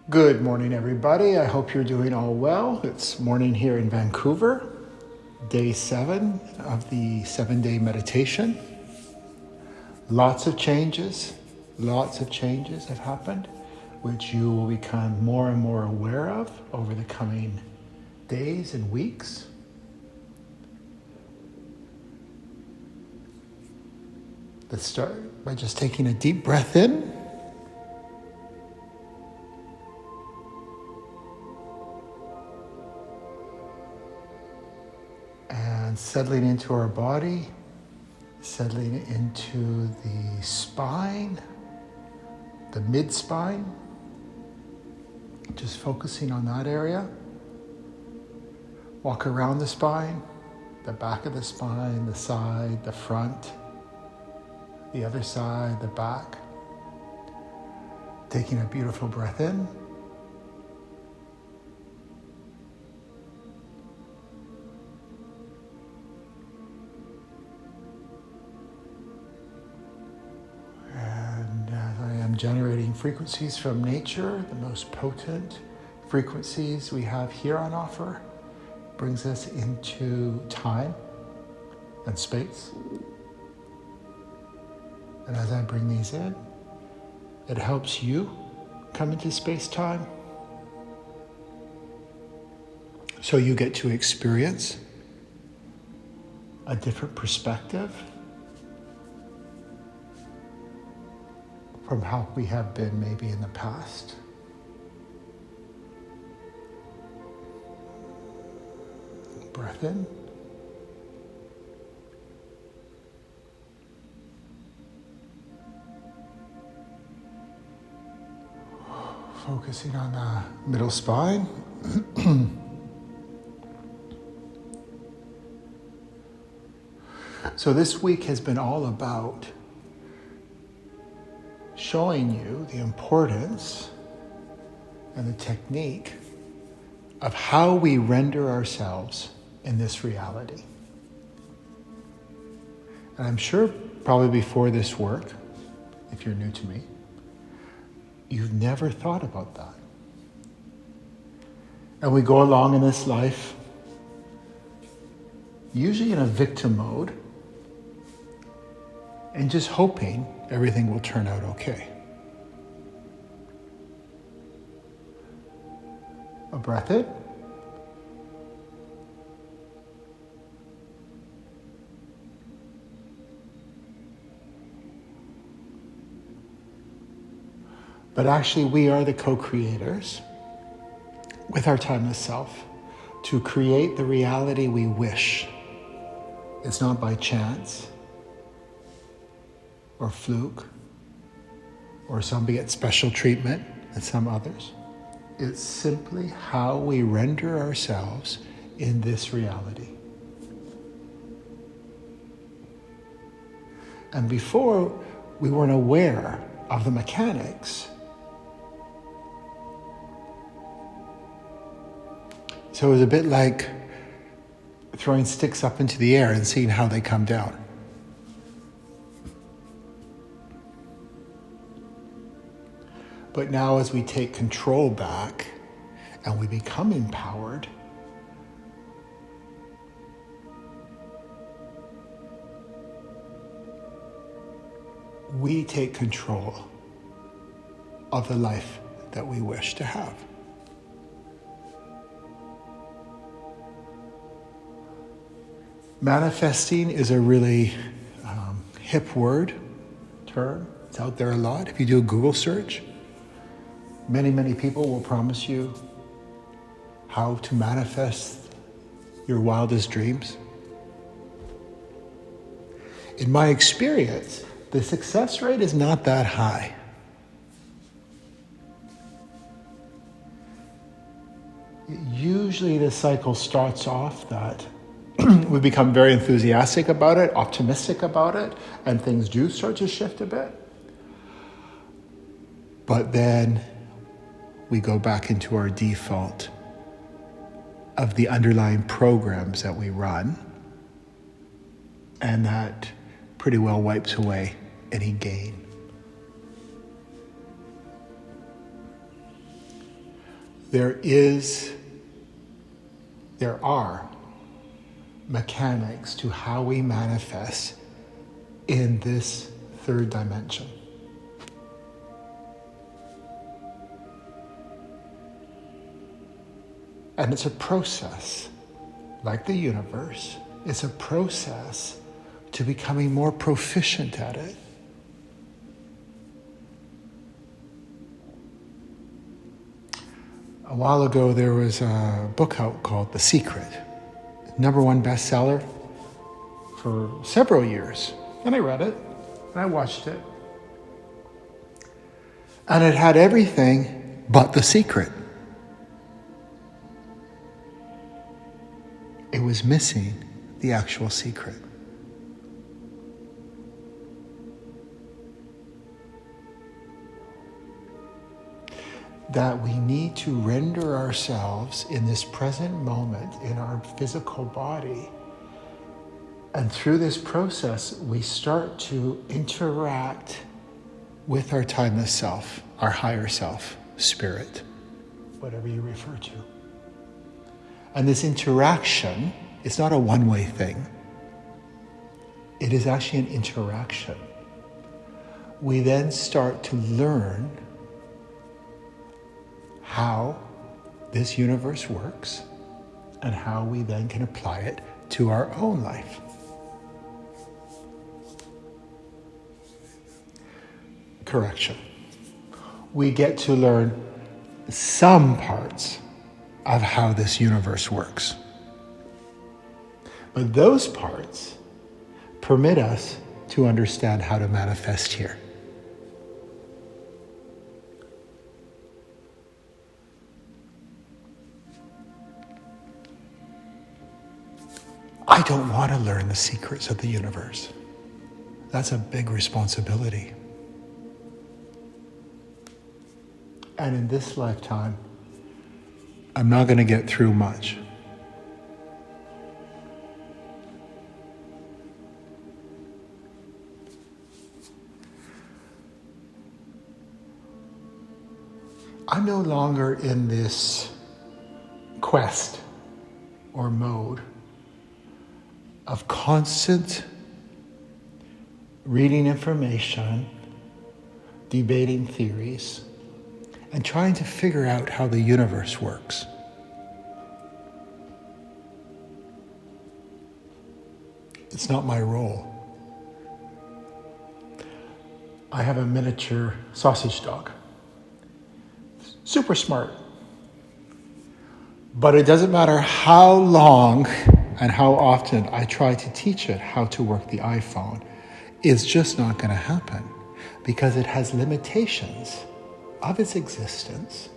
Good morning, everybody. I hope you're doing all well. It's morning here in Vancouver, day 7 of the 7-day meditation. Lots of changes have happened, which you will become more and more aware of over the coming days and weeks. Let's start by just taking a deep breath in. And settling into our body, settling into the spine, the mid-spine, just focusing on that area. Walk around the spine, the back of the spine, the side, the front, the other side, the back. Taking a beautiful breath in. Generating frequencies from nature, the most potent frequencies we have here on offer, brings us into time and space. And as I bring these in, it helps you come into space-time. So you get to experience a different perspective from how we have been maybe in the past. Breath in. Focusing on the middle spine. So this week has been all about showing you the importance and the technique of how we render ourselves in this reality. And I'm sure probably before this work, if you're new to me, you've never thought about that. And we go along in this life, usually in a victim mode, and just hoping everything will turn out okay. A breath in. But actually, we are the co-creators with our timeless self to create the reality we wish. It's not by chance or fluke, or some get special treatment and some others. It's simply how we render ourselves in this reality. And before, we weren't aware of the mechanics. So it was a bit like throwing sticks up into the air and seeing how they come down. But now as we take control back and we become empowered, we take control of the life that we wish to have. Manifesting is a really hip term. It's out there a lot. If you do a Google search, many people will promise you how to manifest your wildest dreams. In my experience, the success rate is not that high. Usually the cycle starts off that we become very enthusiastic about it, optimistic about it, and things do start to shift a bit. But then we go back into our default of the underlying programs that we run, and that pretty well wipes away any gain. there are mechanics to how we manifest in this third dimension. And it's a process, like the universe. It's a process to becoming more proficient at it. A while ago, there was a book out called The Secret, #1 bestseller for several years. And I read it, and I watched it. And it had everything but the secret. It was missing the actual secret. That we need to render ourselves in this present moment in our physical body. And through this process, we start to interact with our timeless self, our higher self, spirit, whatever you refer to. And this interaction is not a one-way thing. It is actually an interaction. We then start to learn how this universe works and how we then can apply it to our own life. Correction. We get to learn some parts of how this universe works. But those parts permit us to understand how to manifest here. I don't want to learn the secrets of the universe. That's a big responsibility. And in this lifetime, I'm not going to get through much. I'm no longer in this quest or mode of constant reading information, debating theories, and trying to figure out how the universe works. It's not my role. I have a miniature sausage dog. Super smart. But it doesn't matter how long and how often I try to teach it how to work the iPhone. It's just not going to happen because it has limitations of its existence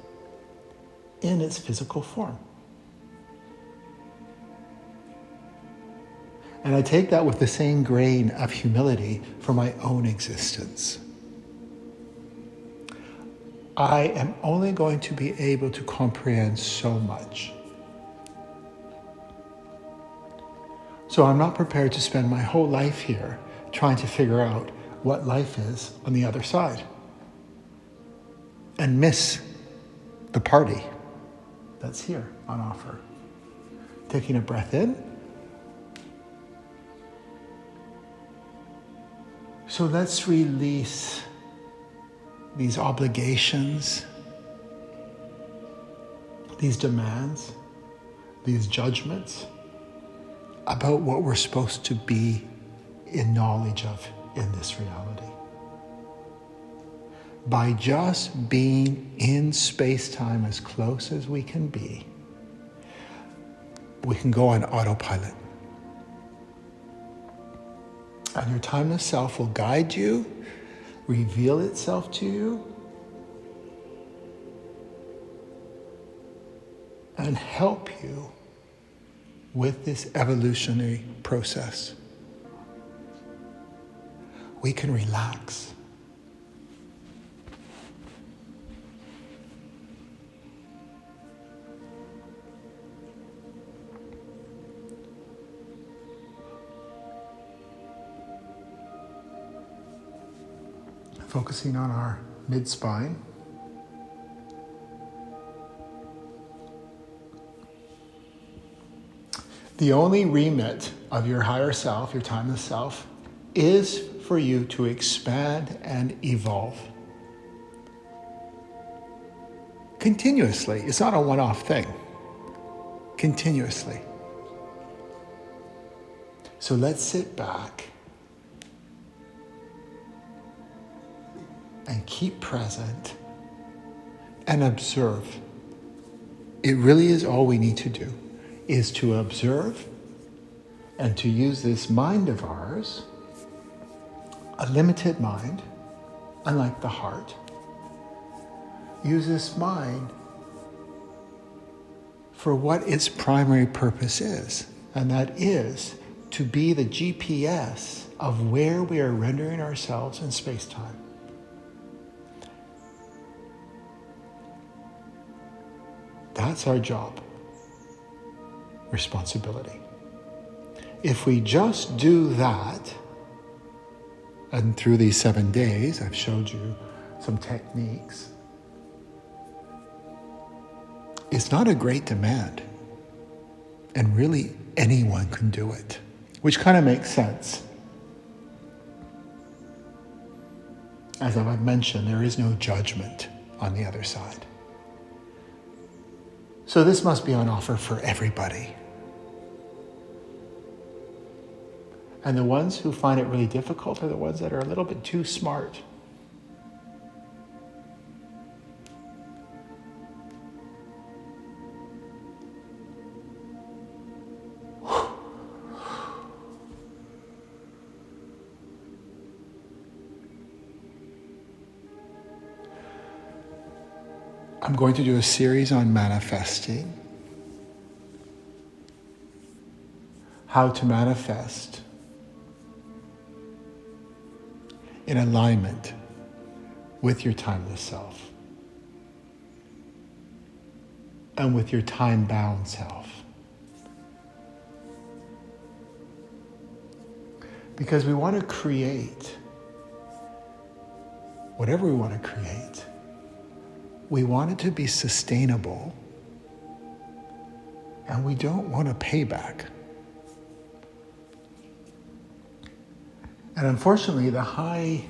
in its physical form. And I take that with the same grain of humility for my own existence. I am only going to be able to comprehend so much. So I'm not prepared to spend my whole life here trying to figure out what life is on the other side and miss the party that's here on offer. Taking a breath in. So let's release these obligations, these demands, these judgments about what we're supposed to be in knowledge of in this reality. By just being in space-time as close as we can be, we can go on autopilot. And your timeless self will guide you, reveal itself to you, and help you with this evolutionary process. We can relax. Focusing on our mid-spine. The only remit of your higher self, your timeless self, is for you to expand and evolve. Continuously. It's not a one-off thing. Continuously. So let's sit back and keep present and observe. It really is all we need to do, is to observe and to use this mind of ours, a limited mind, unlike the heart. Use this mind for what its primary purpose is, and that is to be the GPS of where we are rendering ourselves in space-time. That's our job, responsibility. If we just do that, and through these 7 days, I've showed you some techniques, it's not a great demand. And really, anyone can do it, which kind of makes sense. As I've mentioned, there is no judgment on the other side. So this must be on offer for everybody. And the ones who find it really difficult are the ones that are a little bit too smart. I'm going to do a series on manifesting, how to manifest in alignment with your timeless self and with your time-bound self. Because we want to create whatever we want to create. We want it to be sustainable, and we don't want a payback. And unfortunately, the high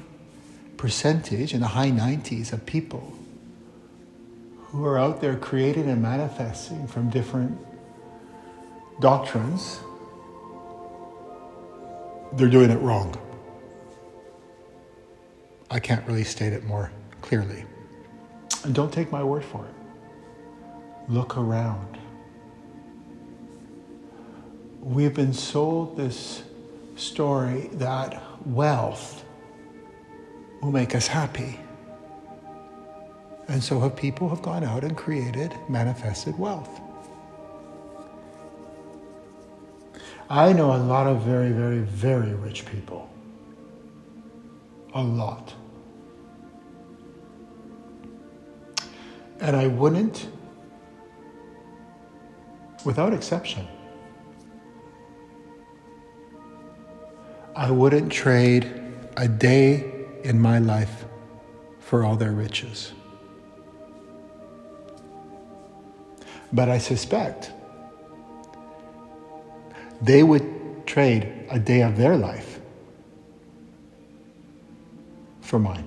percentage, in the high 90s of people who are out there creating and manifesting from different doctrines, they're doing it wrong. I can't really state it more clearly. And don't take my word for it. Look around. We've been sold this story that wealth will make us happy. And so people have gone out and created, manifested wealth. I know a lot of very, very, very rich people. A lot. And I wouldn't, without exception, I wouldn't trade a day in my life for all their riches. But I suspect they would trade a day of their life for mine.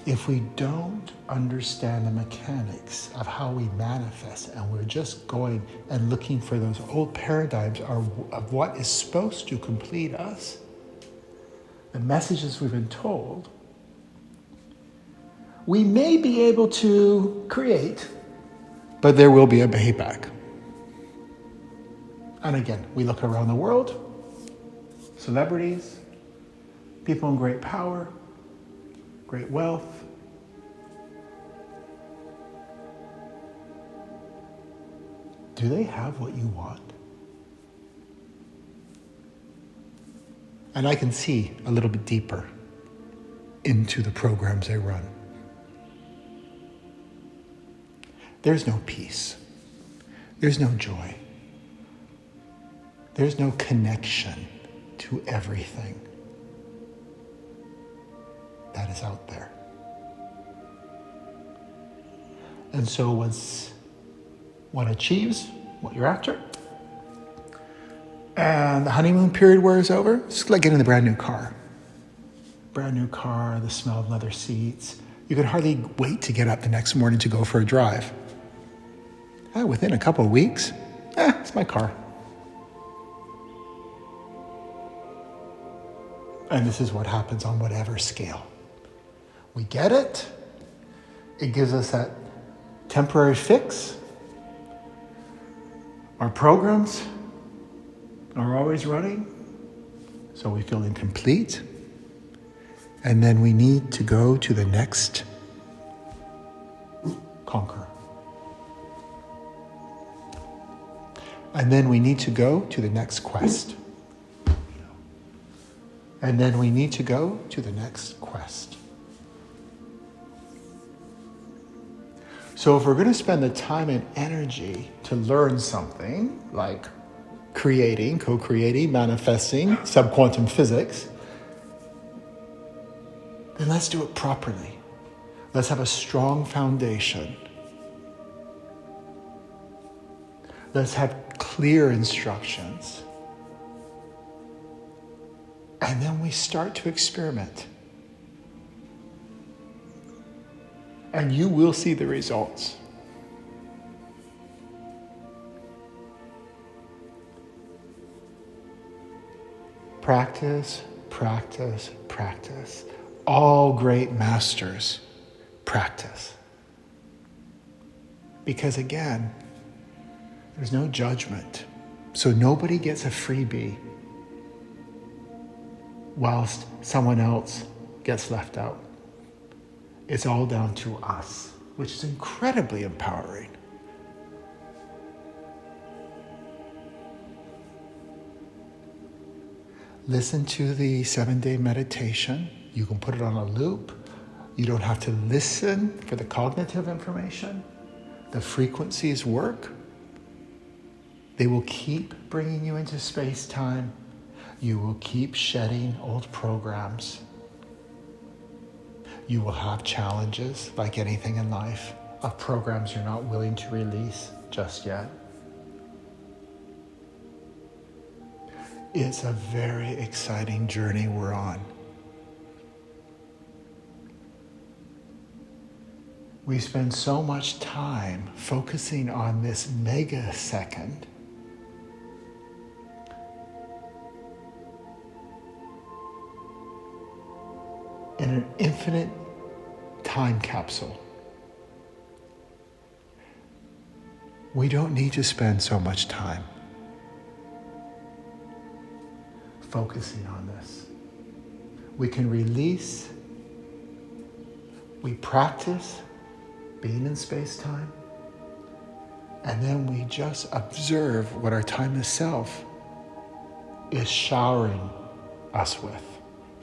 If we don't understand the mechanics of how we manifest, and we're just going and looking for those old paradigms of what is supposed to complete us, the messages we've been told, we may be able to create, but there will be a payback. And again, we look around the world, celebrities, people in great power, great wealth. Do they have what you want? And I can see a little bit deeper into the programs they run. There's no peace. There's no joy. There's no connection to everything that is out there. one achieves what you're after, and the honeymoon period wears over, it's like getting a brand new car. Brand new car, the smell of leather seats. You could hardly wait to get up the next morning to go for a drive. Within a couple of weeks, it's my car. And this is what happens on whatever scale. We get it. It gives us that temporary fix. Our programs are always running, so we feel incomplete. And then we need to go to the next conquer. And then we need to go to the next quest. And then we need to go to the next quest. So if we're going to spend the time and energy to learn something like creating, co-creating, manifesting, subquantum physics, then let's do it properly. Let's have a strong foundation. Let's have clear instructions. And then we start to experiment. And you will see the results. Practice, practice, practice. All great masters practice. Because again, there's no judgment. So nobody gets a freebie whilst someone else gets left out. It's all down to us, which is incredibly empowering. Listen to the 7-day meditation. You can put it on a loop. You don't have to listen for the cognitive information. The frequencies work. They will keep bringing you into space-time. You will keep shedding old programs. You will have challenges, like anything in life, of programs you're not willing to release just yet. It's a very exciting journey we're on. We spend so much time focusing on this megasecond. In an infinite time capsule. We don't need to spend so much time focusing on this. We can release. We practice being in space-time. And then we just observe what our timeless self is showering us with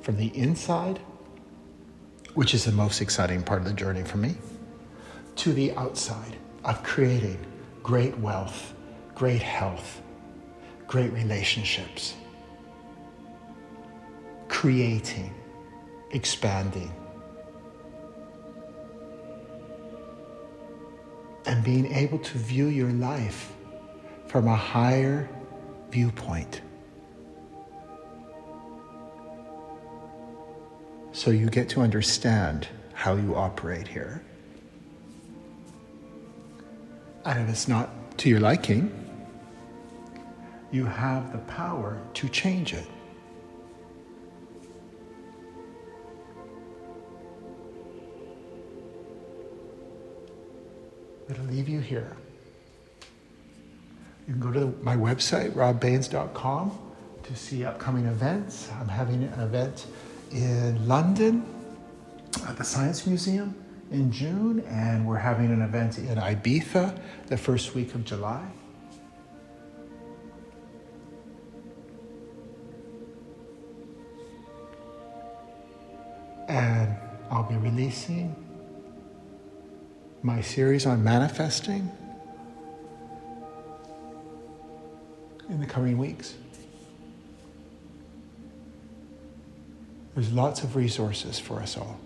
from the inside, which is the most exciting part of the journey for me, to the outside of creating great wealth, great health, great relationships, creating, expanding, and being able to view your life from a higher viewpoint. So you get to understand how you operate here. And if it's not to your liking, you have the power to change it. It'll leave you here. You can go to my website, robbaines.com, to see upcoming events. I'm having an event in London at the Science Museum in June, and we're having an event in Ibiza the first week of July. And I'll be releasing my series on manifesting in the coming weeks. There's lots of resources for us all.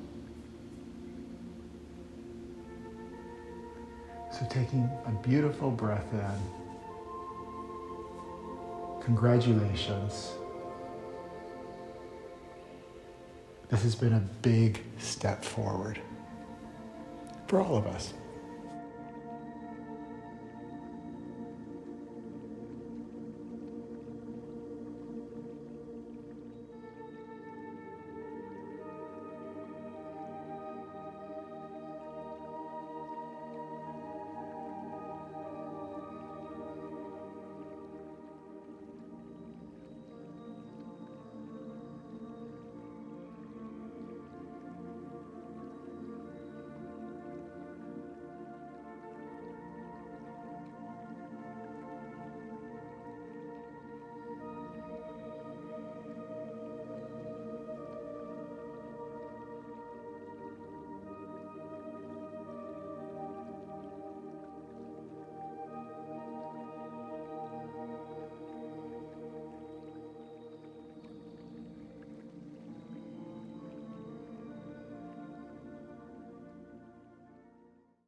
So taking a beautiful breath in. Congratulations. This has been a big step forward for all of us.